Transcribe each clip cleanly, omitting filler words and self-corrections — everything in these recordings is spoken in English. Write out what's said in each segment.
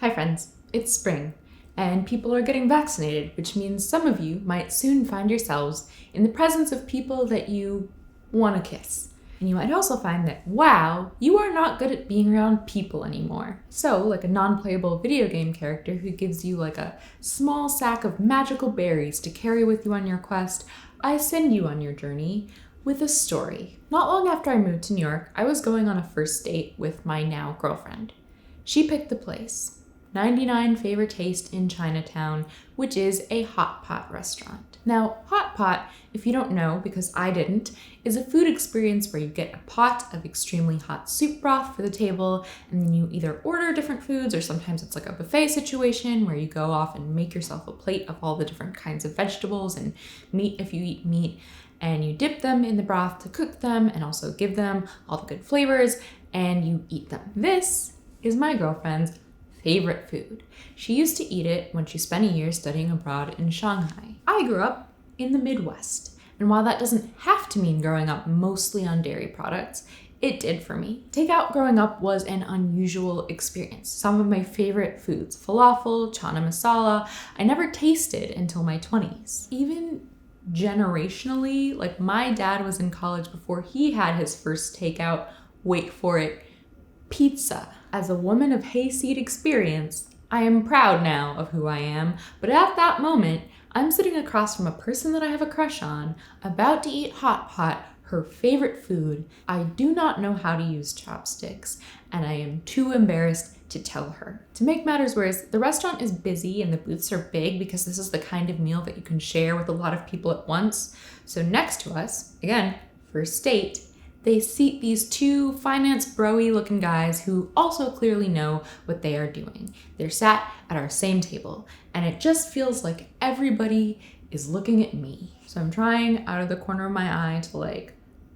Hi friends, it's spring, and people are getting vaccinated, which means some of you might soon find yourselves in the presence of people that you want to kiss. And you might also find that, wow, you are not good at being around people anymore. So, like a non-playable video game character who gives you like a small sack of magical berries to carry with you on your quest, I send you on your journey with a story. Not long after I moved to New York, I was going on a first date with my now girlfriend. She picked the place, 99 Favorite Taste in Chinatown, which is a hot pot restaurant. Now, hot pot, if you don't know, because I didn't, is a food experience where you get a pot of extremely hot soup broth for the table, and then you either order different foods, or sometimes it's like a buffet situation where you go off and make yourself a plate of all the different kinds of vegetables and meat if you eat meat, and you dip them in the broth to cook them and also give them all the good flavors, and you eat them. This is my girlfriend's favorite food. She used to eat it when she spent a year studying abroad in Shanghai. I grew up in the Midwest, and while that doesn't have to mean growing up mostly on dairy products, it did for me. Takeout growing up was an unusual experience. Some of my favorite foods, falafel, chana masala, I never tasted until my 20s. Even generationally, like my dad was in college before he had his first takeout, wait for it, pizza. As a woman of hayseed experience, I am proud now of who I am, but at that moment, I'm sitting across from a person that I have a crush on, about to eat hot pot, her favorite food. I do not know how to use chopsticks, and I am too embarrassed to tell her. To make matters worse, the restaurant is busy and the booths are big because this is the kind of meal that you can share with a lot of people at once. So next to us, again, first date, they seat these two finance bro-y looking guys who also clearly know what they are doing. They're sat at our same table, and it just feels like everybody is looking at me. So I'm trying out of the corner of my eye to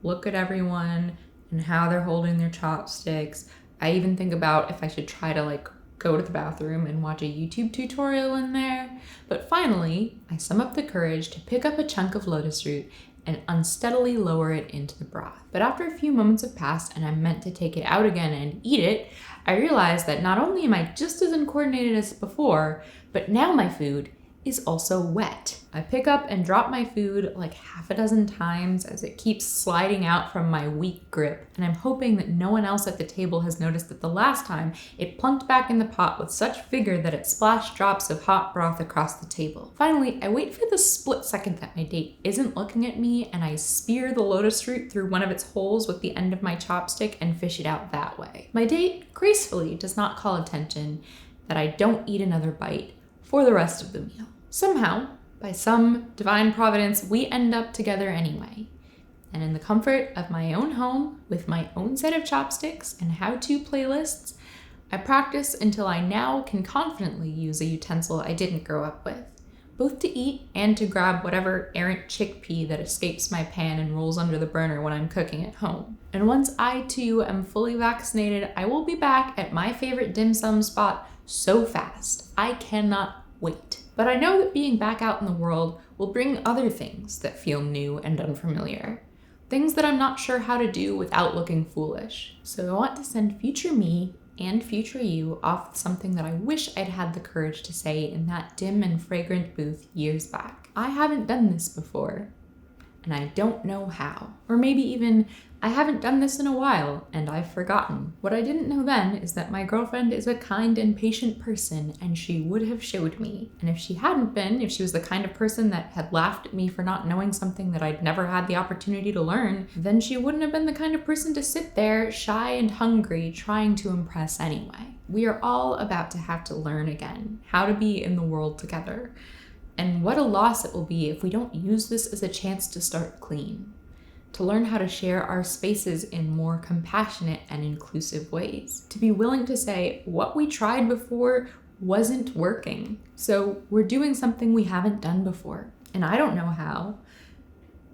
look at everyone and how they're holding their chopsticks. I even think about if I should try to go to the bathroom and watch a YouTube tutorial in there. But finally, I sum up the courage to pick up a chunk of lotus root and unsteadily lower it into the broth. But after a few moments have passed and I'm meant to take it out again and eat it, I realize that not only am I just as uncoordinated as before, but now my food is also wet. I pick up and drop my food like half a dozen times as it keeps sliding out from my weak grip, and I'm hoping that no one else at the table has noticed that the last time it plunked back in the pot with such vigor that it splashed drops of hot broth across the table. Finally, I wait for the split second that my date isn't looking at me, and I spear the lotus root through one of its holes with the end of my chopstick and fish it out that way. My date gracefully does not call attention that I don't eat another bite for the rest of the meal. Somehow, by some divine providence, we end up together anyway. And in the comfort of my own home, with my own set of chopsticks and how-to playlists, I practice until I now can confidently use a utensil I didn't grow up with, both to eat and to grab whatever errant chickpea that escapes my pan and rolls under the burner when I'm cooking at home. And once I too am fully vaccinated, I will be back at my favorite dim sum spot so fast. I cannot wait. But I know that being back out in the world will bring other things that feel new and unfamiliar. Things that I'm not sure how to do without looking foolish. So I want to send future me and future you off with something that I wish I'd had the courage to say in that dim and fragrant booth years back. I haven't done this before, and I don't know how. Or maybe even, I haven't done this in a while, and I've forgotten. What I didn't know then is that my girlfriend is a kind and patient person, and she would have showed me. And if she hadn't been, if she was the kind of person that had laughed at me for not knowing something that I'd never had the opportunity to learn, then she wouldn't have been the kind of person to sit there, shy and hungry, trying to impress anyway. We are all about to have to learn again how to be in the world together. And what a loss it will be if we don't use this as a chance to start clean, to learn how to share our spaces in more compassionate and inclusive ways, to be willing to say what we tried before wasn't working. So we're doing something we haven't done before, and I don't know how,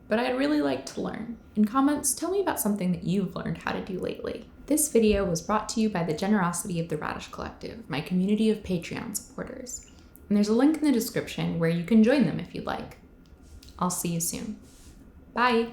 but I'd really like to learn. In comments, tell me about something that you've learned how to do lately. This video was brought to you by the generosity of the Radish Collective, my community of Patreon supporters. And there's a link in the description where you can join them if you'd like. I'll see you soon. Bye!